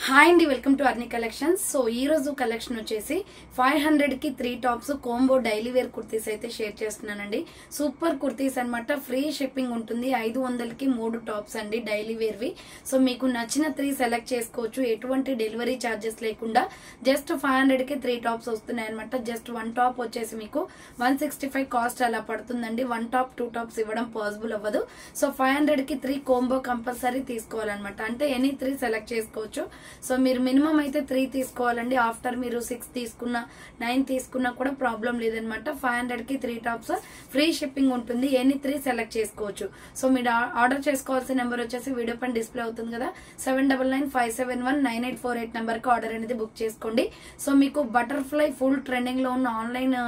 Hi అండి, welcome to Arni collections. So ఈ రోజు కలెక్షన్ వచ్చేసి 500 కి 3 tops combo daily wear kurtis అయితే షేర్ చేస్తున్నానండి. సూపర్ కుర్తీస్ అన్నమాట. ఫ్రీ షిప్పింగ్ ఉంటుంది. 500 కి 3 టాప్స్ అండి డైలీ వేర్ వి. సో మీకు నచ్చిన 3 సెలెక్ట్ చేసుకోవచ్చు. ఎటువంటి డెలివరీ ఛార్జెస్ లేకుండా జస్ట్ 500 కి 3 టాప్స్ వస్తున్నాయి అనమాట. జస్ట్ 1 టాప్ వచ్చేసి మీకు 165 కాస్ట్ అలా పడుతుందండి. 1 టాప్ 2 టాప్స్ ఇవ్వడం పాసిబుల్ అవ్వదు. సో 500 కి 3 కోంబో కంపల్సరీ తీసుకోవాలన్నమాట. అంటే ఎనీ 3 సెలెక్ట్ చేసుకోవచ్చు. సో మీరు మినిమం అయితే 3 తీసుకోవాలండి. ఆఫ్టర్ మీరు 6 తీసుకున్నా 9 తీసుకున్నా కూడా ప్రాబ్లం లేదనమాట. 500 కి 3 టాప్స్ ఫ్రీ షిప్పింగ్ ఉంటుంది. ఎనీ 3 సెలెక్ట్ చేసుకోవచ్చు. సో మీరు ఆర్డర్ చేసుకోవాల్సిన నెంబర్ వచ్చేసి వీడియో పైన డిస్ప్లే అవుతుంది కదా, 7995719848 నెంబర్ కి ఆర్డర్ అనేది బుక్ చేసుకోండి. సో మీకు బటర్ఫ్లై ఫుల్ ట్రెండింగ్ లో ఉన్న ఆన్లైన్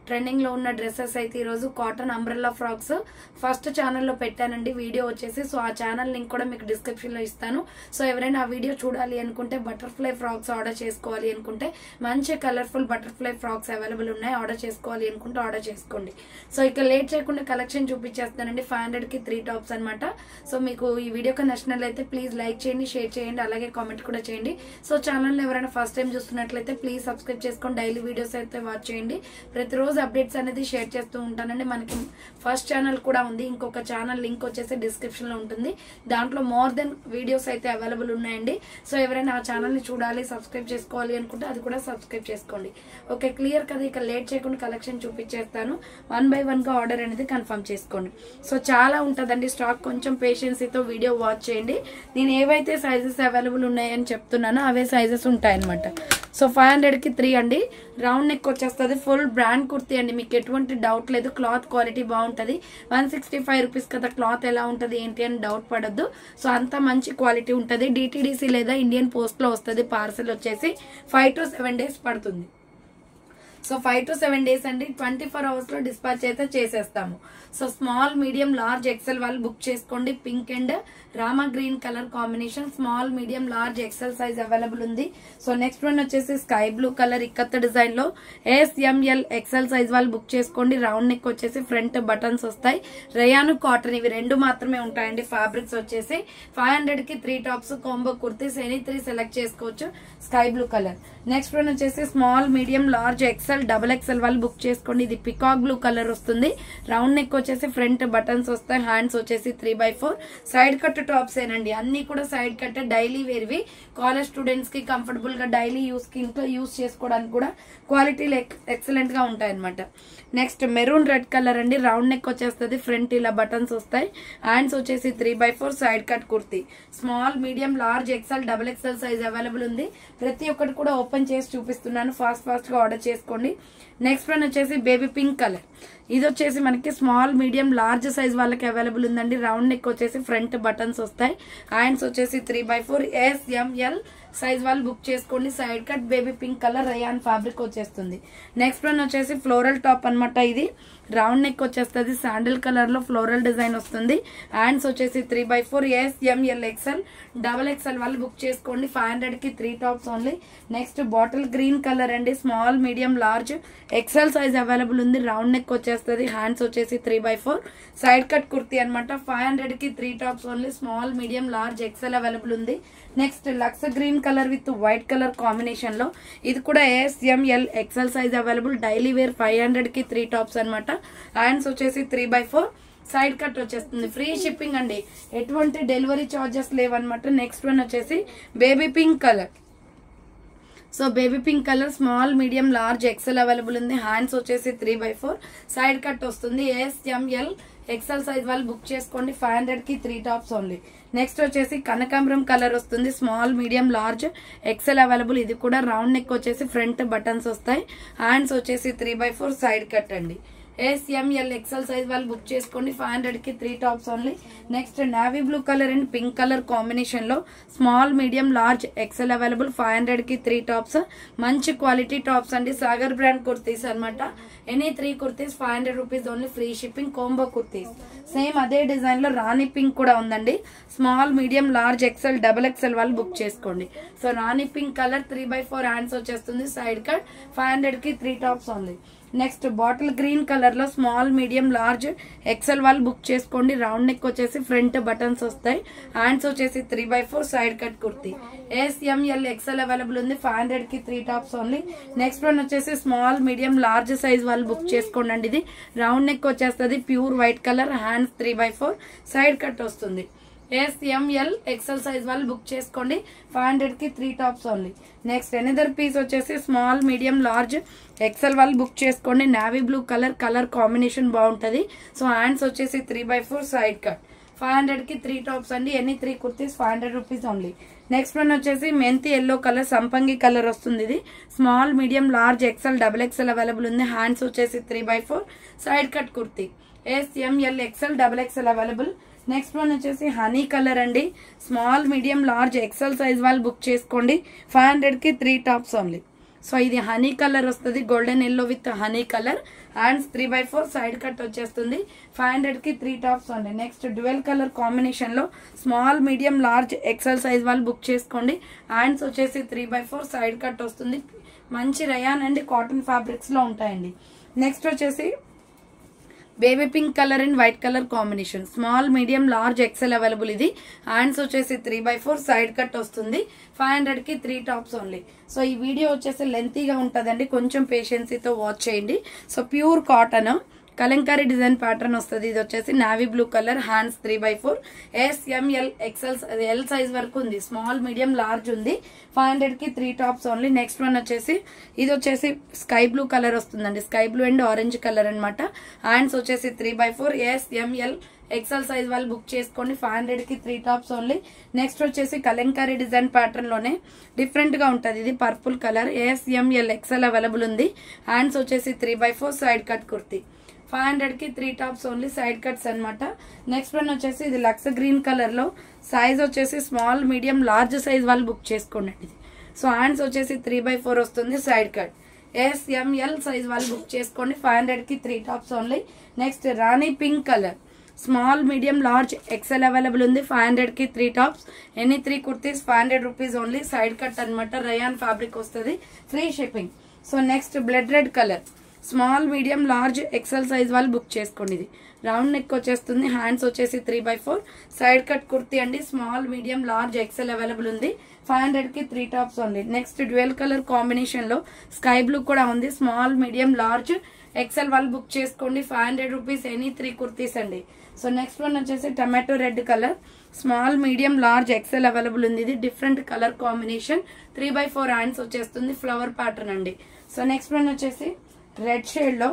ట్రెండింగ్ లో ఉన్న డ్రెస్సెస్ అయితే ఈ రోజు కాటన్ అంబ్రెల్లా ఫ్రాక్స్ ఫస్ట్ ఛానల్లో పెట్టానండి వీడియో వచ్చేసి. సో ఆ ఛానల్ లింక్ కూడా మీకు డిస్క్రిప్షన్ లో ఇస్తాను. సో ఎవరైనా ఆ వీడియో చూడాలి అనుకుంటే, బటర్ఫ్లై ఫ్రాక్స్ ఆర్డర్ చేసుకోవాలి అనుకుంటే, మంచి కలర్ఫుల్ బటర్ఫ్లై ఫ్రాక్స్ అవైలబుల్ ఉన్నాయి. ఆర్డర్ చేసుకోవాలి అనుకుంటే ఆర్డర్ చేసుకోండి. సో ఇక లేట్ చేయకుండా కలెక్షన్ చూపించేస్తానండి. 500 కి 3 టాప్స్ అనమాట. సో మీకు ఈ వీడియోకి నచ్చినట్లయితే ప్లీజ్ లైక్ చేయండి, షేర్ చేయండి, అలాగే కామెంట్ కూడా చేయండి. సో ఛానల్ ఎవరైనా ఫస్ట్ టైం చూస్తున్నట్లయితే ప్లీజ్ సబ్స్క్రైబ్ చేసుకొని డైలీ వీడియోస్ అయితే వాచ్ చేయండి. ప్రతిరోజు అప్డేట్స్ అనేది షేర్ చేస్తూ ఉంటానండి. మనకి ఫస్ట్ ఛానల్ కూడా ఉంది. ఇంకొక ఛానల్ లింక్ వచ్చేసి డిస్క్రిప్షన్ లో ఉంటుంది. దాంట్లో మోర్ దెన్ వీడియోస్ అయితే అవైలబుల్ ఉన్నాయండి. సో ఎవరైనా ఆ ఛానల్ ని చూడాలి, సబ్స్క్రైబ్ చేసుకోవాలి అనుకుంటే అది కూడా సబ్స్క్రైబ్ చేసుకోండి. ఓకే, క్లియర్ కదా. ఇక లేట్ చేయకుండా కలెక్షన్ చూపించేస్తాను. 1 by 1 గా ఆర్డర్ అనేది కన్ఫర్మ్ చేసుకోండి. సో చాలా ఉంటుందండి స్టాక్. కొంచెం పేషెన్సీతో వీడియో వాచ్ చేయండి. నేను ఏవైతే సైజెస్ అవైలబుల్ ఉన్నాయని చెప్తున్నానో అవే సైజెస్ ఉంటాయన్నమాట. సో 500 కి 3 అండి. రౌండ్ నెక్ వచ్చేస్తుంది. ఫుల్ బ్రాండ్ కుర్తీ అండి. మీకు ఎటువంటి డౌట్ లేదు. క్లాత్ క్వాలిటీ బాగుంటది. 165 రూపీస్ కదా, క్లాత్ ఎలా ఉంటది ఏంటి అని డౌట్ పడద్దు. సో అంత మంచి క్వాలిటీ ఉంటది. డిటిడిసి లేదా ఇండియన్ పోస్ట్ లో వస్తుంది. పార్సల్ వచ్చేసి 5 to 7 days పడుతుంది. సో 5 to 7 days అండి. 24 hours లో డిస్పాచ్ అయితే చేసేస్తాము. So small, medium, large, XL వాళ్ళు బుక్ చేసుకోండి. Pink and Rama green colour combination. Small, medium, large, XL size available ఉంది. సో నెక్స్ట్ వన్ వచ్చేసి sky blue colour ikat design లో SML ఎక్సెల్ సైజ్ వాళ్ళు బుక్ చేసుకోండి. రౌండ్ నెక్ వచ్చేసి ఫ్రంట్ బటన్స్ వస్తాయి. Rayon cotton ఇవి 2 మాత్రమే ఉంటాయండి. ఫ్యాబ్రిక్స్ వచ్చేసి 500 కి 3 tops combo kurtis any 3 select చేసుకోవచ్చు. స్కై బ్లూ కలర్. నెక్స్ట్ వన్ వచ్చేసి small, medium, large, XL, double XL వాళ్ళు బుక్ చేసుకోండి. ఇది పికాక్ బ్లూ కలర్ వస్తుంది. రౌండ్ నెక్ వచ్చేసి ఫ్రంట్ బటన్స్ వస్తాయి. హ్యాండ్స్ వచ్చేసి 3/4 సైడ్ కట్ టాప్స్ ఏనండి. అన్ని కూడా సైడ్ కట్ డైలీ వేర్వి. కాలేజ్ స్టూడెంట్స్ కి కంఫర్టబుల్ గా డైలీ యూస్ కి ఇంట్లో యూస్ చేసుకోవడానికి కూడా క్వాలిటీలు ఎక్సలెంట్ గా ఉంటాయి అనమాట. నెక్స్ట్ మెరూన్ రెడ్ కలర్ అండి. రౌండ్ నెక్ వచ్చేస్తుంది. ఫ్రంట్ ఇలా బటన్స్ వస్తాయి. హ్యాండ్స్ వచ్చేసి 3/4 side cut kurti. Small, medium, large, XL, double XL size available ఉంది. ప్రతి ఒక్కటి కూడా ఓపెన్ చేసి చూపిస్తున్నాను. ఫాస్ట్ గా ఆర్డర్ చేసుకోండి. నెక్స్ట్ వన్ వచ్చేసి బేబీ పింక్ కలర్. ఇది వచ్చేసి మనకి స్మాల్, మీడియం, లార్జ్ సైజ్ వాళ్ళకి అవైలబుల్ ఉందండి. రౌండ్ నెక్ వచ్చేసి ఫ్రంట్ బటన్స్ వస్తాయి. హ్యాండ్స్ వచ్చేసి 3/4 SML సైజ్ వాళ్ళు బుక్ చేసుకోండి. Side cut baby pink colour rayon fabric వచ్చేస్తుంది. నెక్స్ట్ వన్ వచ్చేసి ఫ్లోరల్ టాప్ అనమాట. ఇది రౌండ్ నెక్ వచ్చేస్తుంది. శాండిల్ కలర్ లో ఫ్లోరల్ డిజైన్ వస్తుంది. హ్యాండ్స్ వచ్చేసి 3/4 SML ఎక్సెల్, డబల్ ఎక్సెల్ వాళ్ళు బుక్ చేసుకోండి. 500 కి 3 tops only. Next bottle green colour అండి. Small, medium, large, XL size available ఉంది. రౌండ్ నెక్ వచ్చేస్తుంది. హ్యాండ్స్ వచ్చేసి 3/4 సైడ్ కట్ కుర్తీ అనమాట. 500 కి 3 tops only. Small, medium, large, XL available ఉంది. Next lux green colour with white colour combination లో ఇది కూడా SML XL size available. Daily wear 500 కి 3 టాప్స్ అనమాట. హ్యాండ్స్ వచ్చేసి 3/4 సైడ్ కట్ వచ్చేస్తుంది. ఫ్రీ షిప్పింగ్ అండి. ఎటువంటి డెలివరీ చార్జెస్ లేవన్నమాట. నెక్స్ట్ వన్ వచ్చేసి baby pink colour. So baby pink colour small, medium, large, XL available ఉంది. హ్యాండ్స్ వచ్చేసి 3/4 సైడ్ కట్ వస్తుంది. SML ఎక్సెల్ సైజ్ వాళ్ళు బుక్ చేసుకోండి. 500 కి 3 టాప్స్ ఓన్లీ. నెక్స్ట్ వచ్చేసి కనకాంబరం కలర్ వస్తుంది. Small, medium, large, XL available. ఇది కూడా రౌండ్ నెక్ వచ్చేసి ఫ్రంట్ బటన్స్ వస్తాయి. హ్యాండ్స్ వచ్చేసి 3/4 సైడ్ కట్ అండి. SML ఎక్సెల్ సైజ్ వాళ్ళు బుక్ చేసుకోండి. 500 కి 3 tops only. Next navy blue colour and pink colour combination లో small, medium, large, XL available. 500 కి 3 టాప్స్. మంచి క్వాలిటీ టాప్స్ అండి. సాగర్ బ్రాండ్ కుర్తీస్ అనమాట. Any 3 kurtis 500 rupees only. Free shipping. Combo kurtis same అదే డిజైన్ లో రాణి పింక్ కూడా ఉందండి. Small, medium, large, XL, double XL వాళ్ళు బుక్ చేసుకోండి. So rani pink colour 3/4 hands వచ్చేస్తుంది. సైడ్ కట్ 500 కి 3 tops only. Next bottle green colour లో స్మాల్ మీడియం లార్జ్ ఎక్సెల్ వాళ్ళు బుక్ చేసుకోండి. రౌండ్ నెక్ వచ్చేసి ఫ్రంట్ బటన్స్ వస్తాయి. హ్యాండ్స్ వచ్చేసి 3/4 side cut kurti. SML XL available ఉంది. 500 కి 3 టాప్స్ ఓన్లీ. నెక్స్ట్ వన్ వచ్చేసి స్మాల్ మీడియం లార్జ్ సైజ్ వాళ్ళు బుక్ చేసుకోండి. ఇది రౌండ్ నెక్ వచ్చేస్తుంది. Pure white colour. Hands 3/4 side cut వస్తుంది. SML XL సైజ్ వాళ్ళు బుక్ చేసుకోండి. 500 కి 3 tops only. Next another piece వచ్చేసి స్మాల్ మీడియం లార్జ్ ఎక్సెల్ వాళ్ళు బుక్ చేసుకోండి. నావీ బ్లూ కలర్ కాంబినేషన్ బాగుంటది. సో హ్యాండ్స్ వచ్చేసి 3/4 సైడ్ కట్. 500 కి 3 టాప్స్ అండి. Any 3 kurtis 500 rupees only. Next one వచ్చేసి మెంతి ఎల్లో కలర్ సంపంగి కలర్ వస్తుంది. ఇది small medium large XL XXL available ఉంది. హ్యాండ్స్ వచ్చేసి 3/4 side cut kurti. SML XL XXL available. Next one వచ్చేసి హనీ కలర్ అండి. Small medium large XL size వాళ్ళు బుక్ చేసుకోండి. 500 కి 3 టాప్స్ ఓన్లీ. సో ఇది హనీ కలర్ వస్తుంది. Golden yellow with honey colour. Hands 3/4 side cut వచ్చేస్తుంది. 500 కి 3 tops only. Next dual colour combination లో small medium large XL size వాళ్ళు బుక్ చేసుకోండి. హ్యాండ్స్ వచ్చేసి 3/4 సైడ్ కట్ వస్తుంది. మంచి రయాన్ అండి, కాటన్ ఫ్యాబ్రిక్స్ లో ఉంటాయండి. నెక్స్ట్ వచ్చేసి baby pink colour and white colour combination. Small medium large XL available. ఇది హ్యాండ్స్ వచ్చేసి 3/4 సైడ్ కట్ వస్తుంది. 500 కి 3 టాప్స్ ఓన్లీ. సో ఈ వీడియో వచ్చేసి లెంతీగా ఉంటుందండి, కొంచెం పేషెన్సీతో వాచ్ చేయండి. So pure cotton kalamkari design pattern వస్తుంది. ఇది వచ్చేసి navy blue colour. Hands 3/4. SML XL L size వరకు ఉంది. స్మాల్ మీడియం లార్జ్ ఉంది. 500 కి 3 టాప్స్ ఓన్లీ. నెక్స్ట్ వన్ వచ్చేసి ఇది వచ్చేసి స్కై బ్లూ కలర్ వస్తుందండి. Sky blue and orange colour అనమాట. హ్యాండ్స్ వచ్చేసి 3/4. SML XL సైజ్ వాళ్ళు బుక్ చేసుకోండి. 500 కి 3 టాప్స్ ఓన్లీ. నెక్స్ట్ వచ్చేసి కలంకారీ డిజైన్ ప్యాటర్న్ లోనే డిఫరెంట్ గా ఉంటది. ఇది purple colour. SML XL available ఉంది. హ్యాండ్స్ వచ్చేసి 3/4 సైడ్ కట్ కుర్తీ. 500 కి 3 టాప్స్ ఓన్లీ. సైడ్ కట్స్ అనమాట. నెక్స్ట్ వన్ వచ్చేసి ఇది లక్స్ గ్రీన్ కలర్ లో సైజ్ వచ్చేసి స్మాల్ మీడియం లార్జ్ సైజ్ వాళ్ళు బుక్ చేసుకోండి. ఇది సో హ్యాండ్స్ వచ్చేసి 3/4 వస్తుంది. Side cut. SML సైజ్ వాళ్ళు బుక్ చేసుకోండి. 500 కి 3 tops only. Next rani pink colour. Small medium large XL available ఉంది. 500 కి 3 tops. Any 3 kurtis 500 rupees only. Side cut అనమాట. రయాన్ ఫ్యాబ్రిక్ వస్తుంది. Free shipping. So next blood red colour. Small medium large XL size వాళ్ళు book చేసుకోండి. ఇది round neck వచ్చేస్తుంది. Hands వచ్చేసి 3/4 side cut kurti అండి. Small medium large XL available ఉంది. 500 కి 3 tops only. Next dual colour combination లో స్కై బ్లూ కూడా ఉంది. స్మాల్ మీడియం లార్జ్ ఎక్సెల్ వాళ్ళు బుక్ చేసుకోండి. 500 రూపీస్. ఎనీ 3 కుర్తీస్ అండి. సో నెక్స్ట్ వన్ వచ్చేసి tomato red colour. Small medium large XL available ఉంది. ఇది డిఫరెంట్ కలర్ కాంబినేషన్. 3/4 హ్యాండ్స్ వచ్చేస్తుంది. ఫ్లవర్ ప్యాటర్న్ అండి. సో నెక్స్ట్ వన్ వచ్చేసి రెడ్ షేడ్ లో.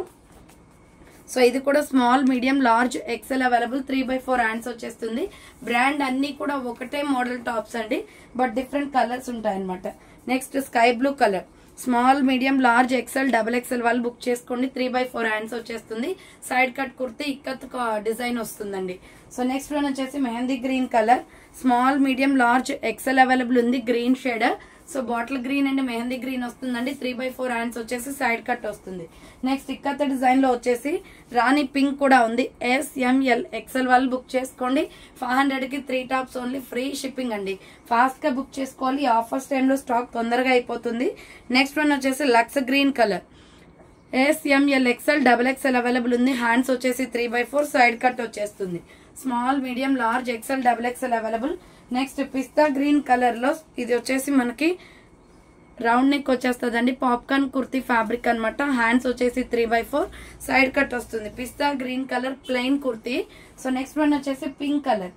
సో ఇది కూడా small medium large XL available. 3/4 hands వచ్చేస్తుంది. బ్రాండ్ అన్ని కూడా ఒకటే మోడల్ టాప్స్ అండి, బట్ డిఫరెంట్ కలర్స్ ఉంటాయి అనమాట. Next sky blue colour. Small medium large XL XXL వాళ్ళు బుక్ చేసుకోండి. 3/4 హ్యాండ్స్ వచ్చేస్తుంది. Side cut kurti ikat design వస్తుందండి. సో నెక్స్ట్ వన్ వచ్చేసి mehndi green colour. Small medium large XL available ఉంది. Green shade. So bottle green and mehndi green వస్తుందండి. 3/4 hands వచ్చేసి side cut వస్తుంది. Next ఇక్కత design లో వచ్చేసి రాణి పింక్ కూడా ఉంది. SML XL వాళ్ళు బుక్ చేసుకోండి. 500 కి 3 టాప్స్ ఓన్లీ. ఫ్రీ షిప్పింగ్ అండి. ఫాస్ట్ గా బుక్ చేసుకోవాలి. ఆఫర్స్ టైమ్ లో స్టాక్ తొందరగా అయిపోతుంది. నెక్స్ట్ వన్ వచ్చేసి lux green colour. SML XL XXL available ఉంది. హ్యాండ్స్ వచ్చేసి 3/4 సైడ్ కట్ వచ్చేస్తుంది. Small medium large XL XXL available. Next పిస్తా గ్రీన్ కలర్ లో ఇది వచ్చేసి మనకి రౌండ్ నెక్ వచ్చేస్తుంది అండి. పాప్కార్న్ కుర్తీ ఫ్యాబ్రిక్ అనమాట. హ్యాండ్స్ వచ్చేసి 3/4 సైడ్ కట్ వస్తుంది. పిస్తా green colour plain kurti. So next one వచ్చేసి పింక్ కలర్.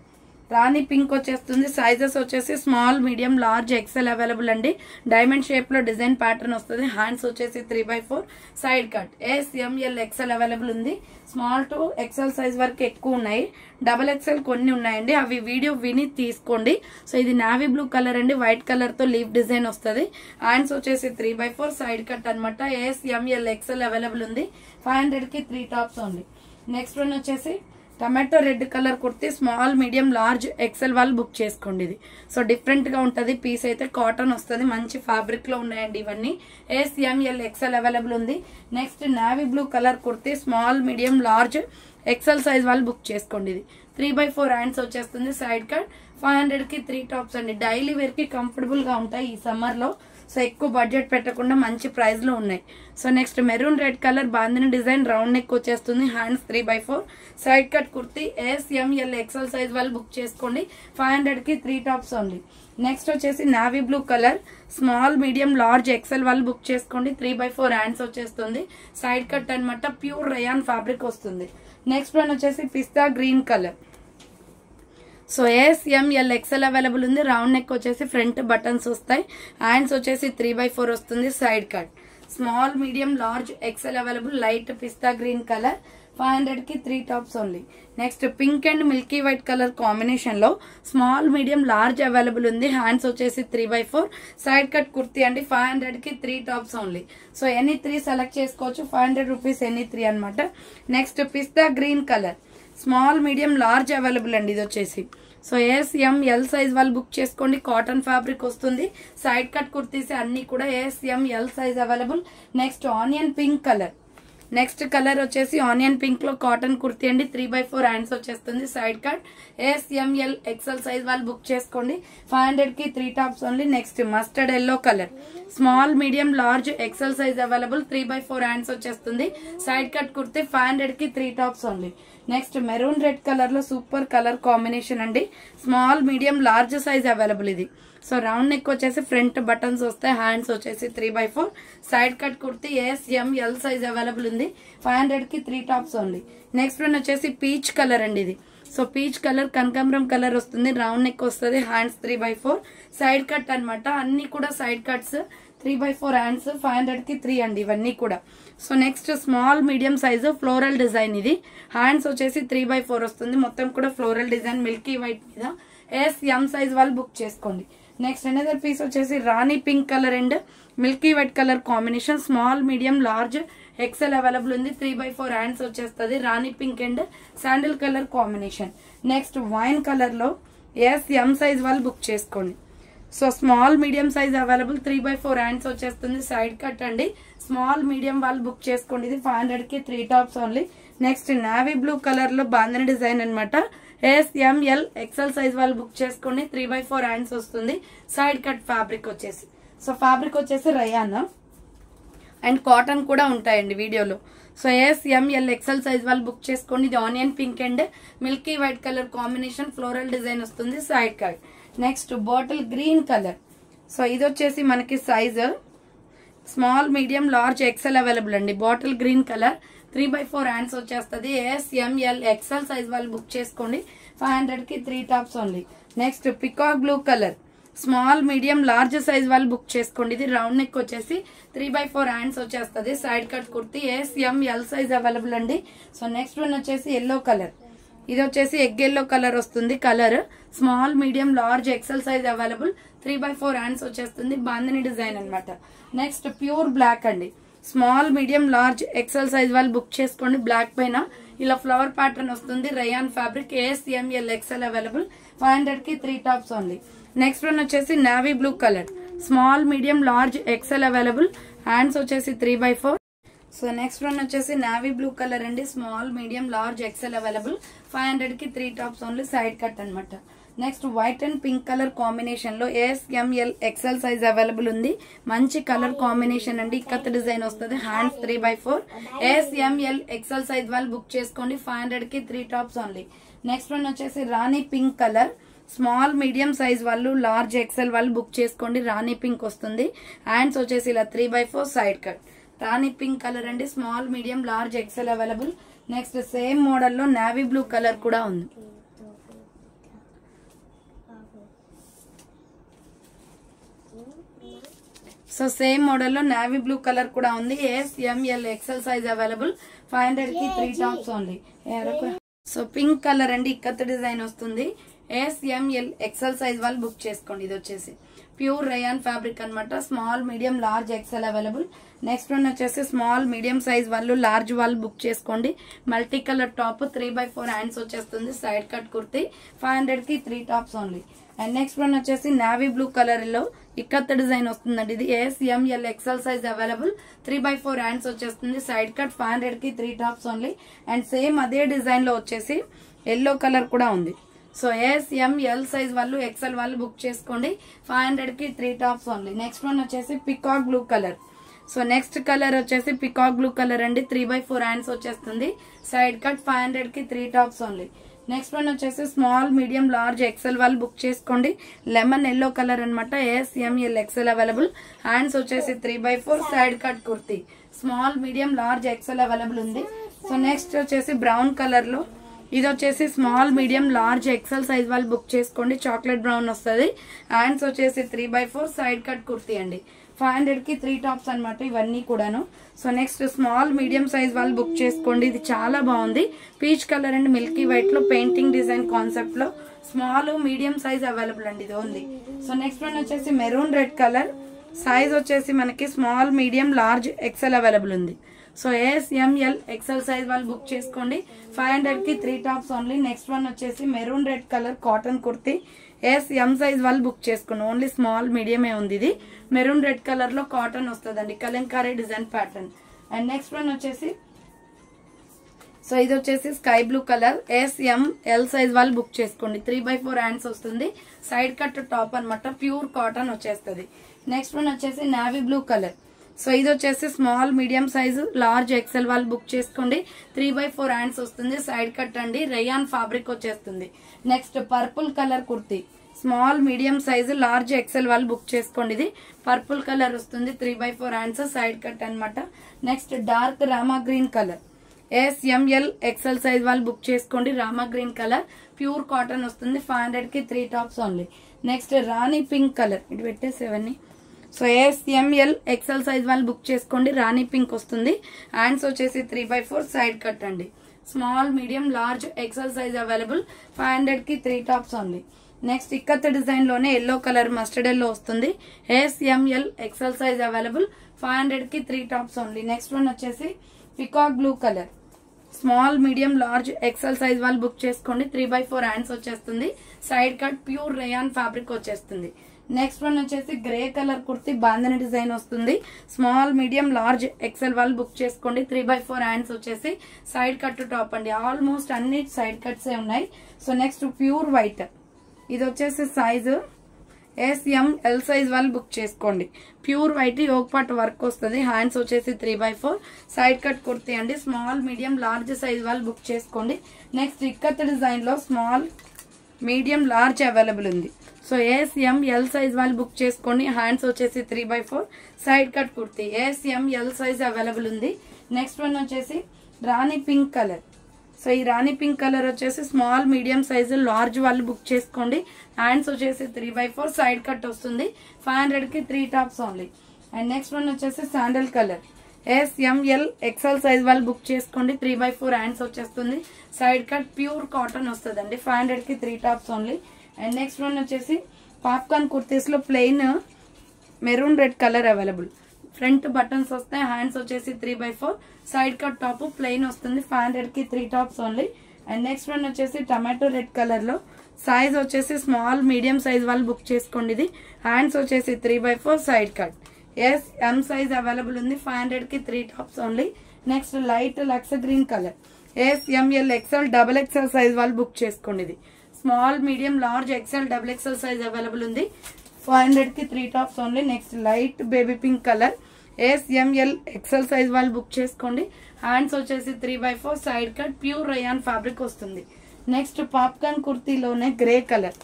రాణి పింక్ వచ్చేస్తుంది. సైజెస్ వచ్చేసి small medium large XL available అండి. డైమండ్ షేప్ లో డిజైన్ ప్యాటర్న్ వస్తుంది. హ్యాండ్స్ వచ్చేసి 3/4 side cut. SML XL available ఉంది. స్మాల్ టు XL సైజ్ వరకు ఎక్కువ ఉన్నాయి. XXL కొన్ని ఉన్నాయండి. అవి వీడియో విని తీసుకోండి. సో ఇది నావీ బ్లూ కలర్ అండి. వైట్ కలర్ తో లీఫ్ డిజైన్ వస్తుంది. హ్యాండ్స్ వచ్చేసి 3/4 సైడ్ కట్ అనమాట. SML XL అవైలబుల్ ఉంది. 500 కి 3 టాప్స్ ఓన్లీ. నెక్స్ట్ వన్ వచ్చేసి tomato red colour kurti. Small medium large XL వాళ్ళు బుక్ చేసుకోండి. ఇది సో డిఫరెంట్ గా ఉంటది. పీస్ అయితే కాటన్ వస్తుంది. మంచి ఫ్యాబ్రిక్ లో ఉన్నాయండి ఇవన్నీ. SML XL అవైలబుల్ ఉంది. Next navy blue colour kurti. Small medium large XL size వాళ్ళు బుక్ చేసుకోండి. ఇది 3/4 హ్యాండ్స్ వచ్చేస్తుంది. Side cut. 500 కి 3 టాప్స్ అండి. డైలీ వేర్ కి కంఫర్టబుల్ గా ఉంటాయి ఈ సమ్మర్ లో. సో ఎక్కువ బడ్జెట్ పెట్టకుండా మంచి ప్రైస్ లో ఉన్నాయి. So next maroon red colour bandhani design round neck వచ్చేస్తుంది. Hands 3/4 side cut kurti SML XL size వాళ్ళు బుక్ చేసుకోండి. 500 కి 3 టాప్స్ ఓన్లీ. నెక్స్ట్ వచ్చేసి navy blue colour small medium large XL వాళ్ళు బుక్ చేసుకోండి. 3/4 హ్యాండ్స్ వచ్చేస్తుంది. సైడ్ కట్ అనమాట. ప్యూర్ రయాన్ ఫ్యాబ్రిక్ వస్తుంది. నెక్స్ట్ వన్ వచ్చేసి పిస్తా green colour. So SML XL available ఉంది. రౌండ్ నెక్ వచ్చేసి ఫ్రంట్ బటన్స్ వస్తాయి. హ్యాండ్స్ వచ్చేసి 3/4 వస్తుంది. Side cut small medium large XL available. Light పిస్తా గ్రీన్ కలర్ 500 కి 3 tops only. Next pink and milky white colour combination లో స్మాల్ మీడియం లార్జ్ అవైలబుల్ ఉంది. Hands వచ్చేసి 3/4 సైడ్ కట్ కుర్తీ అండి. 500 కి 3 tops only. So any 3 select చేసుకోవచ్చు. 500 rupees any 3 అనమాట. Next పిస్తా green colour small medium large available అండి. ఇది వచ్చేసి సో SML సైజ్ వాళ్ళు బుక్ చేసుకోండి. కాటన్ ఫ్యాబ్రిక్ వస్తుంది. సైడ్ కట్ కుర్తీస్ అన్ని కూడా SML size available. Next onion pink colour. Next colour వచ్చేసి ఆనియన్ పింక్ లో కాటన్ కుర్తీ అండి. 3/4 హ్యాండ్స్ వచ్చేస్తుంది. Side cut SML XL size వాళ్ళు బుక్ చేసుకోండి. 500 కి 3 tops only. Next mustard yellow colour small medium large XL size available. 3/4 hands వచ్చేస్తుంది. Side cut kurti 500 కి 3 tops only. Next maroon red colour లో super colour combination అండి. Small medium large size available ఇది. So round neck వచ్చేసి front buttons వస్తాయి. Hands వచ్చేసి 3/4 side cut kurti SML size available ఉంది. 500 కి 3 టాప్స్ ఓన్లీ. నెక్స్ట్ వన్ వచ్చేసి పీచ్ కలర్ అండి. ఇది సో పీచ్ కలర్ కనకాంబరం కలర్ వస్తుంది. రౌండ్ నెక్ వస్తుంది. హ్యాండ్స్ 3/4 సైడ్ కట్ అనమాట. అన్ని కూడా సైడ్ కట్స్ 3/4 హ్యాండ్స్. 500 కి 3 అండి ఇవన్నీ కూడా. So next small medium size floral design. ఇది హ్యాండ్స్ వచ్చేసి 3/4 వస్తుంది. మొత్తం కూడా ఫ్లోరల్ డిజైన్ మిల్కీ వైట్ మీద. SM సైజ్ వాళ్ళు బుక్ చేసుకోండి. నెక్స్ట్ అనదర్ పీస్ వచ్చేసి rani pink colour and milky white colour combination. Small medium large XL available ఉంది. 3/4 హ్యాండ్స్ వచ్చేస్తుంది. Rani pink and sandal colour combination. Next wine colour లో SM size వాళ్ళు book చేసుకోండి. So small medium size available. 3/4 hands వచ్చేస్తుంది. Side cut అండి. Small medium వాళ్ళు book చేసుకోండి. ఇది 500 కి 3 tops only. Next navy blue colour లో బాందని డిజైన్ అనమాట. SML XL సైజ్ వాళ్ళు బుక్ చేసుకోండి. 3/4 హ్యాండ్స్ వస్తుంది. సైడ్ కట్ ఫ్యాబ్రిక్ వచ్చేసి సో ఫ్యాబ్రిక్ వచ్చేసి రయాన్ అండ్ కాటన్ కూడా ఉంటాయండి వీడియోలో. సో SML XL సైజ్ వాళ్ళు బుక్ చేసుకోండి. ఇది onion pink and milky white colour combination. Floral design వస్తుంది. Side cut. Next bottle green colour. So ఇది వచ్చేసి మనకి size small medium large XL available అండి. బాటిల్ గ్రీన్ కలర్ 3/4 హ్యాండ్స్ వచ్చేస్తుంది. SML XL size వాళ్ళు బుక్ చేసుకోండి. 500 కి 3 tops only. Next peacock blue colour small medium large size వాళ్ళు book చేసుకోండి. ఇది రౌండ్ నెక్ వచ్చేసి 3/4 హ్యాండ్స్ వచ్చేస్తుంది. Side cut kurti SML size available అండి. సో నెక్స్ట్ వన్ వచ్చేసి ఎల్లో కలర్. ఇది వచ్చేసి ఎగ్ ఎల్లో కలర్ వస్తుంది. Colour small medium large XL size available. 3/4 hands వచ్చేస్తుంది. బాందిని డిజైన్ అనమాట. నెక్స్ట్ ప్యూర్ బ్లాక్ అండి. Small medium large XL size వాళ్ళు బుక్ చేసుకోండి. బ్లాక్ పైన ఇలా ఫ్లవర్ ప్యాటర్న్ వస్తుంది. Rayon fabric. SML XL available. 500 కి 3 టాప్స్ ఓన్లీ. నెక్స్ట్ వన్ వచ్చేసి navy blue colour small medium large XL available. Hands వచ్చేసి 3/4. సో నెక్స్ట్ వన్ వచ్చేసి నావీ బ్లూ కలర్ అండి. Small medium large XL available. 500 కి 3 tops only. Side cut అనమాట. Next white and pink colour combination లో SML XL size available ఉంది. మంచి colour combination అండి. Ikat design వస్తుంది. హ్యాండ్స్ 3/4 SML XL సైజ్ వాళ్ళు బుక్ చేసుకోండి. 500 కి 3 టాప్స్ ఓన్లీ. నెక్స్ట్ వన్ వచ్చేసి rani pink colour small medium size వాళ్ళు లార్జ్ XL వాళ్ళు బుక్ చేసుకోండి. రాణి పింక్ వస్తుంది. హ్యాండ్స్ వచ్చేసి ఇలా 3/4 side cut. Rani pink colour అండి. Small medium large XL available. Next same model లో నావీ బ్లూ కలర్ కూడా ఉంది. సో సేమ్ మోడల్ లో నావీ బ్లూ కలర్ కూడా ఉంది. SML XL size available. 500 కి 3 tops only. So pink colour అండి. ఇక్కత్ డిజైన్ వస్తుంది. SML XL సైజ్ వాళ్ళు బుక్ చేసుకోండి. ఇది వచ్చేసి ప్యూర్ రయాన్ ఫ్యాబ్రిక్ అనమాట. Small medium large XL available. Next one వచ్చేసి స్మాల్ మీడియం సైజ్ వాళ్ళు లార్జ్ వాళ్ళు బుక్ చేసుకోండి. మల్టీ కలర్ టాప్ 3/4 హ్యాండ్స్ వచ్చేస్తుంది. Side cut kurti. 500 కి 3 tops only. And next one వచ్చేసి నావీ బ్లూ కలర్ లో ఇక్కత్ డిజైన్ వస్తుందండి. ఇది SML XL size available. 3/4 hands వచ్చేస్తుంది. Side cut. 500 కి 3 టాప్స్ ఓన్లీ. అండ్ సేమ్ అదే డిజైన్ లో వచ్చేసి ఎల్లో కలర్ కూడా ఉంది. So S M L size వాళ్ళు ఎక్సెల్ వాళ్ళు బుక్ చేసుకోండి. 500 కి 3 టాప్స్ ఓన్లీ. నెక్స్ట్ వన్ వచ్చేసి peacock blue colour. So next colour వచ్చేసి పికాక్ బ్లూ కలర్ అండి. 3/4 హ్యాండ్స్ వచ్చేస్తుంది. సైడ్ కట్ 500 కి 3 టాప్స్ ఓన్లీ. నెక్స్ట్ వన్ వచ్చేసి స్మాల్ మీడియం లార్జ్ ఎక్సెల్ వాళ్ళు బుక్ చేసుకోండి. లెమన్ ఎల్లో కలర్ అనమాట. S M L XL available. Hands వచ్చేసి 3/4 side cut kurti. Small medium large XL available ఉంది. So next వచ్చేసి బ్రౌన్ కలర్ లో ఇది వచ్చేసి small medium large XL size వాళ్ళు బుక్ చేసుకోండి. చాక్లెట్ బ్రౌన్ వస్తుంది. హ్యాండ్స్ వచ్చేసి 3/4 సైడ్ కట్ కుర్తీ అండి. 500 కి 3 టాప్స్ అనమాట ఇవన్నీ కూడాను. So next small medium size వాళ్ళు బుక్ చేసుకోండి. ఇది చాలా బాగుంది. Peach colour and milky white లో పెయింటింగ్ డిజైన్ కాన్సెప్ట్ లో స్మాల్ మీడియం సైజ్ అవైలబుల్ అండి ఇది ఓన్లీ. సో నెక్స్ట్ వన్ వచ్చేసి మెరూన్ రెడ్ కలర్. సైజ్ వచ్చేసి మనకి small medium large XL available ఉంది. So S M L XL size వాళ్ళు book చేసుకోండి. 500 కి 3 టాప్స్ ఓన్లీ. నెక్స్ట్ వన్ వచ్చేసి maroon red colour cotton kurti. S M size వాళ్ళు book చేసుకోండి. ఓన్లీ స్మాల్ మీడియమే ఉంది. ఇది మెరూన్ రెడ్ కలర్ లో కాటన్ వస్తుందండి. Kalamkari design pattern. And next one వచ్చేసి సో ఇది వచ్చేసి sky blue colour. S M L size వాళ్ళు బుక్ చేసుకోండి. 3/4 హ్యాండ్స్ వస్తుంది. సైడ్ కట్ టాప్ అనమాట. ప్యూర్ కాటన్ వచ్చేస్తుంది. నెక్స్ట్ వన్ వచ్చేసి నావీ బ్లూ కలర్. సో ఇది వచ్చేసి small medium size large XL వాళ్ళు బుక్ చేసుకోండి. 3/4 హ్యాండ్స్ వస్తుంది. సైడ్ కట్ అండి. రేయాన్ ఫ్యాబ్రిక్ వచ్చేస్తుంది. Next purple colour kurti. Small medium size large XL వాళ్ళు బుక్ చేసుకోండి. ఇది పర్పుల్ కలర్ వస్తుంది. 3/4 హ్యాండ్స్ సైడ్ కట్ అనమాట. Next dark rama green colour. S M L XL size వాళ్ళు బుక్ చేసుకోండి. Rama green colour pure cotton వస్తుంది. 500 కి 3 tops only. Next rani pink colour. ఇటు పెట్టేసేవన్నీ. So S M L XL size వాళ్ళు బుక్ చేసుకోండి. రాణి పింక్ వస్తుంది. హ్యాండ్స్ వచ్చేసి 3/4 సైడ్ కట్ అండి. Small medium large XL size available. 500 కి 3 tops only. Next ikat design లోనే ఎల్లో కలర్ మస్టర్డ్ ఎల్లో వస్తుంది. S M L XL size available. 500 కి 3 tops only. Next one వచ్చేసి peacock blue colour. Small medium large XL size వాళ్ళు book చేసుకోండి. 3/4 hands వచ్చేస్తుంది. Side cut pure rayon fabric వచ్చేస్తుంది. Next one వచ్చేసి grey colour kurti bandhani design వస్తుంది. Small medium large XL వాళ్ళు book చేసుకోండి. 3/4 హ్యాండ్స్ వచ్చేసి సైడ్ కట్ టాప్ అండి. ఆల్మోస్ట్ అన్ని సైడ్ కట్స్ ఉన్నాయి. So next pure white. ఇది వచ్చేసి size yes M L size వాళ్ళు బుక్ చేసుకోండి. Pure white yoke part work వస్తుంది. హ్యాండ్స్ వచ్చేసి 3/4 సైడ్ కట్ కుర్తీ అండి. స్మాల్ మీడియం లార్జ్ సైజ్ వాళ్ళు బుక్ చేసుకోండి. నెక్స్ట్ ఇక్కత్ డిజైన్ లో స్మాల్ మీడియం లార్జ్ అవైలబుల్ ఉంది. So S M L size వాళ్ళు బుక్ చేసుకోండి. హ్యాండ్స్ వచ్చేసి 3/4 side cut kurti. S M L size available ఉంది. నెక్స్ట్ వన్ వచ్చేసి రాణి పింక్ కలర్. సో ఈ రాణి పింక్ కలర్ వచ్చేసి స్మాల్ మీడియం సైజు లార్జ్ వాళ్ళు బుక్ చేసుకోండి. హ్యాండ్స్ వచ్చేసి 3/4 సైడ్ కట్ వస్తుంది. 500 కి 3 tops only. And next one వచ్చేసి sandal colour. S M L XL size వాళ్ళు బుక్ చేసుకోండి. 3/4 హ్యాండ్స్ వచ్చేస్తుంది. సైడ్ కట్ ప్యూర్ కాటన్ వస్తుంది అండి. 500 కి 3 tops only. And next one వచ్చేసి పాప్కార్న్ కుర్తీస్ లో plain maroon red colour available. Front buttons వస్తాయి. హ్యాండ్స్ వచ్చేసి 3/4 సైడ్ కట్ టాప్ ప్లెయిన్ వస్తుంది. 500 కి 3 tops only. And next one వచ్చేసి టమాటో రెడ్ కలర్ లో సైజ్ వచ్చేసి స్మాల్ మీడియం సైజ్ వాళ్ళు బుక్ చేసుకోండి. ఇది హ్యాండ్స్ వచ్చేసి 3/4 side cut. S M size available ఉంది. 500 కి 3 టాప్స్ ఓన్లీ. నెక్స్ట్ లైట్ లక్స్ green colour. S M L XL double XL size వాళ్ళు బుక్ చేసుకోండి. ఇది small medium large XL double XL size available ఉంది. 500 కి 3 tops only. Next light baby pink colour. S M L XL size వాళ్ళు book చేసుకోండి. Hands వచ్చేసి 3/4 side cut pure rayon fabric వస్తుంది. Next popcorn కుర్తీలోనే grey colour.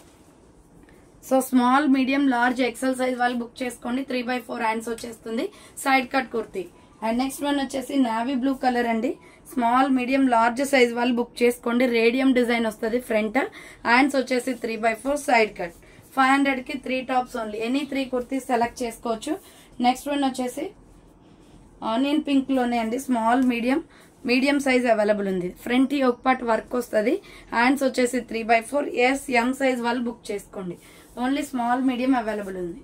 So small medium large XL size వాళ్ళు book చేసుకోండి. 3/4 hands వచ్చేస్తుంది. Side cut kurti. And next one వచ్చేసి navy blue colour అండి. స్మాల్ మీడియం లార్జ్ సైజ్ వాళ్ళు బుక్ చేసుకోండి. రేడియం డిజైన్ వస్తుంది ఫ్రంట్. హ్యాండ్స్ వచ్చేసి 3/4 సైడ్ కట్. 500 కి 3 tops only. Any 3 kurtis select చేసుకోవచ్చు. నెక్స్ట్ వన్ వచ్చేసి ఆనియన్ పింక్ లోనే అండి. స్మాల్ మీడియం సైజ్ అవైలబుల్ ఉంది. ఫ్రంట్ ఒక పార్ట్ వర్క్ వస్తుంది. హ్యాండ్స్ వచ్చేసి 3/4. ఎస్ ఎం సైజ్ వాళ్ళు బుక్ చేసుకోండి. ఓన్లీ స్మాల్ మీడియం అవైలబుల్ ఉంది.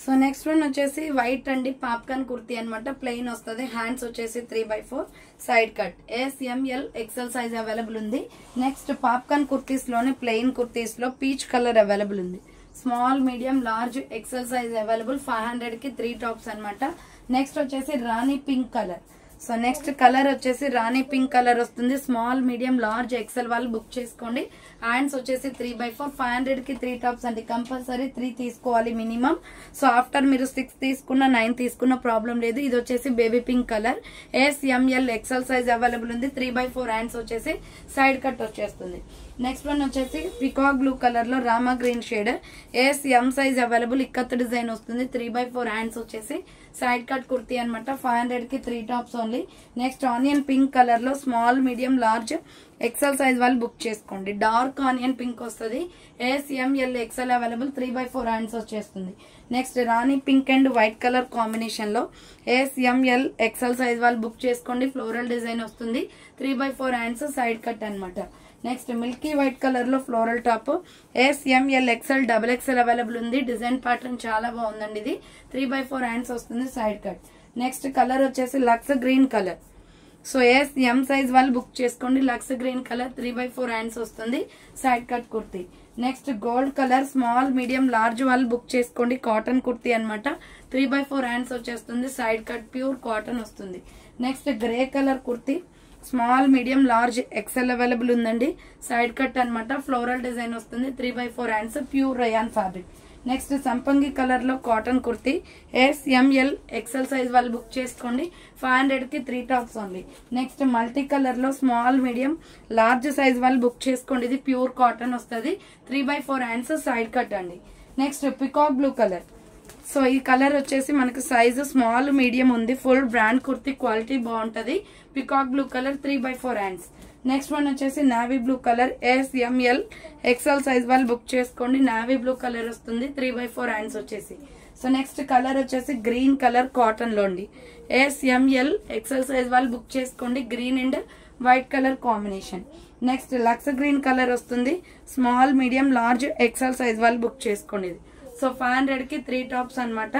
సో నెక్స్ట్ వన్ వచ్చేసి వైట్ అండి. పాప్కార్న్ కుర్తీ అనమాట. ప్లెయిన్ వస్తుంది. హ్యాండ్స్ వచ్చేసి 3/4 side cut. Yes M L XL size available ఉంది. నెక్స్ట్ పాప్కార్న్ కుర్తీస్ లోనే ప్లెయిన్ కుర్తీస్ లో పీచ్ కలర్ అవైలబుల్ ఉంది. Small medium large XL size available. 500 కి 3 టాప్స్ అనమాట. నెక్స్ట్ వచ్చేసి rani pink colour. So next colour వచ్చేసి రాణి పింక్ కలర్ వస్తుంది. స్మాల్ మీడియం లార్జ్ ఎక్సెల్ వాళ్ళు బుక్ చేసుకోండి. హ్యాండ్స్ వచ్చేసి 3/4 500 కి 3 టాప్స్ అండి. కంపల్సరీ 3 తీసుకోవాలి మినిమం. సో ఆఫ్టర్ మీరు 6 తీసుకున్న 9 తీసుకున్న ప్రాబ్లం లేదు. ఇది వచ్చేసి baby pink colour. SML XL size available ఉంది. 3/4 హ్యాండ్స్ వచ్చేసి సైడ్ కట్ వచ్చేస్తుంది. నెక్స్ట్ వన్ వచ్చేసి పికాక్ బ్లూ కలర్ లో Rama green shade. SM size available. Ikat design వస్తుంది. 3/4 హ్యాండ్స్ వచ్చేసి సైడ్ కట్ కుర్తీ అనమాట. 500 కి 3 tops only. Next onion pink colour లో small medium large XL size వాళ్ళు బుక్ చేసుకోండి. డార్క్ ఆనియన్ పింక్ వస్తుంది. SML XL available. 3/4 హ్యాండ్స్ వచ్చేస్తుంది. Next rani pink and white colour combination లో SML ఎక్సెల్ సైజ్ వాళ్ళు బుక్ చేసుకోండి. ఫ్లోరల్ డిజైన్ వస్తుంది. 3/4 hands side cut అనమాట. నెక్స్ట్ మిల్కీ వైట్ కలర్ లో floral top. SML XL XXL available ఉంది. Design pattern చాలా బాగుందండి. ఇది 3/4 హ్యాండ్స్ వస్తుంది సైడ్ కట్. నెక్స్ట్ కలర్ వచ్చేసి lux green colour. So SM size వాళ్ళు బుక్ చేసుకోండి. లక్స్ గ్రీన్ కలర్ 3/4 హ్యాండ్స్ వస్తుంది side cut kurti. Next gold colour small medium large వాళ్ళు బుక్ చేసుకోండి. కాటన్ కుర్తీ అనమాట. 3/4 హ్యాండ్స్ వచ్చేస్తుంది సైడ్ కట్. ప్యూర్ కాటన్ వస్తుంది. Next grey colour kurti small medium large XL available ఉందండి. Side cut అనమాట. ఫ్లోరల్ డిజైన్ వస్తుంది. 3/4 hands pure rayon fabric. Next సంపంగి colour లో cotton kurti. SML XL size వాళ్ళు బుక్ చేసుకోండి. 500 కి 3 tops only. Next multi colour లో స్మాల్ మీడియం లార్జ్ సైజ్ వాళ్ళు బుక్ చేసుకోండి. ఇది ప్యూర్ కాటన్ వస్తుంది. 3/4 హ్యాండ్స్ సైడ్ కట్ అండి. Next peacock blue colour. So ఈ కలర్ వచ్చేసి మనకి సైజు స్మాల్ మీడియం ఉంది. ఫుల్ బ్రాండ్ కుర్తీ క్వాలిటీ బాగుంటది. Peacock blue colour 3/4 hands. Next one వచ్చేసి navy blue colour. SML XL size వాళ్ళు బుక్ చేసుకోండి. నావీ బ్లూ కలర్ వస్తుంది. 3/4 హ్యాండ్స్ వచ్చేసి. సో నెక్స్ట్ కలర్ వచ్చేసి గ్రీన్ కలర్ కాటన్ లో అండి. SML ఎక్సెల్ సైజ్ వాళ్ళు బుక్ చేసుకోండి. Green and white colour combination. Next lux green colour వస్తుంది. Small medium large XL size వాళ్ళు బుక్ చేసుకోండి. ఇది సో 500 కి 3 టాప్స్ అనమాట.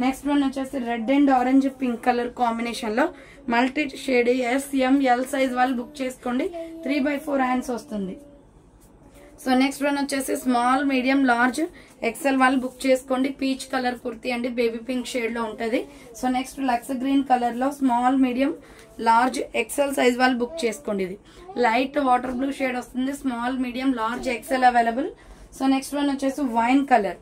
నెక్స్ట్ వన్ వచ్చేసి red and orange pink colour combination లో మల్టీ షేడ్. SML సైజ్ వాళ్ళు బుక్ చేసుకోండి. 3/4 హ్యాండ్స్ వస్తుంది. సో నెక్స్ట్ వన్ వచ్చేసి స్మాల్ మీడియం లార్జ్ ఎక్సెల్ వాళ్ళు బుక్ చేసుకోండి. పీచ్ కలర్ కుర్తీ అండి. బేబీ పింక్ షేడ్ లో ఉంటది. So next lux green colour లో small medium large XL size వాళ్ళు బుక్ చేసుకోండి. ఇది లైట్ వాటర్ బ్లూ షేడ్ వస్తుంది. Small medium large XL available. So next one వచ్చేసి వైన్ కలర్.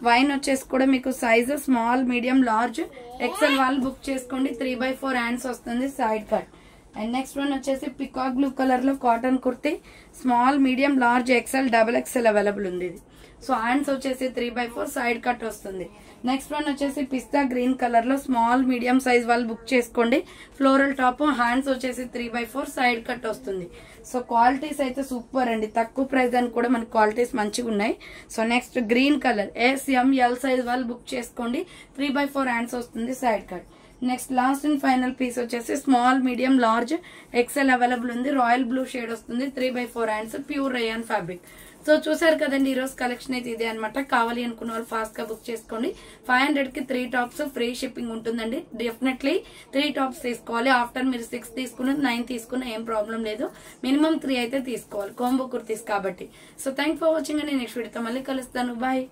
వైన్ వచ్చేసి కూడా మీకు size small medium large XL వాళ్ళు బుక్ చేసుకోండి. 3/4 హ్యాండ్స్ వస్తుంది side cut. And next one వచ్చేసి పికాక్ బ్లూ కలర్ లో cotton kurti. Small medium large XL XXL available ఉంది. ఇది సో హ్యాండ్స్ వచ్చేసి 3/4 సైడ్ కట్ వస్తుంది. నెక్స్ట్ వన్ వచ్చేసి పిస్తా గ్రీన్ కలర్ లో స్మాల్ మీడియం సైజ్ వాళ్ళు బుక్ చేసుకోండి. Floral top. హ్యాండ్స్ వచ్చేసి 3/4 సైడ్ కట్ వస్తుంది. సో క్వాలిటీస్ అయితే సూపర్ అండి. తక్కువ ప్రైస్ అని కూడా మనకి క్వాలిటీస్ మంచిగా ఉన్నాయి. So next green colour. SML size వాళ్ళు బుక్ చేసుకోండి. 3/4 హ్యాండ్స్ వస్తుంది side cut. Next last and final piece వచ్చేసి small medium large XL available ఉంది. రాయల్ బ్లూ షేడ్ వస్తుంది. 3/4 hands pure rayon fabric. So చూసారు కదండి ఈ రోజు కలెక్షన్ అయితే ఇదే అనమాట. కావాలి అనుకున్న వాళ్ళు ఫాస్ట్ గా బుక్ చేసుకోండి. 500 కి 3 టాప్స్ ఫ్రీ షిప్పింగ్ ఉంటుందండి. డెఫినెట్లీ 3 టాప్స్ తీసుకోవాలి. ఆఫ్టర్ మీరు 6 తీసుకున్న 9 తీసుకున్న ఏం ప్రాబ్లం లేదు. మినిమం 3 అయితే తీసుకోవాలి. కాంబో కుర్తీస్ కాబట్టి. సో థ్యాంక్ ఫర్ వాచింగ్ అండి. నెక్స్ట్ వీడియోతో మళ్ళీ కలుస్తాను. బాయ్.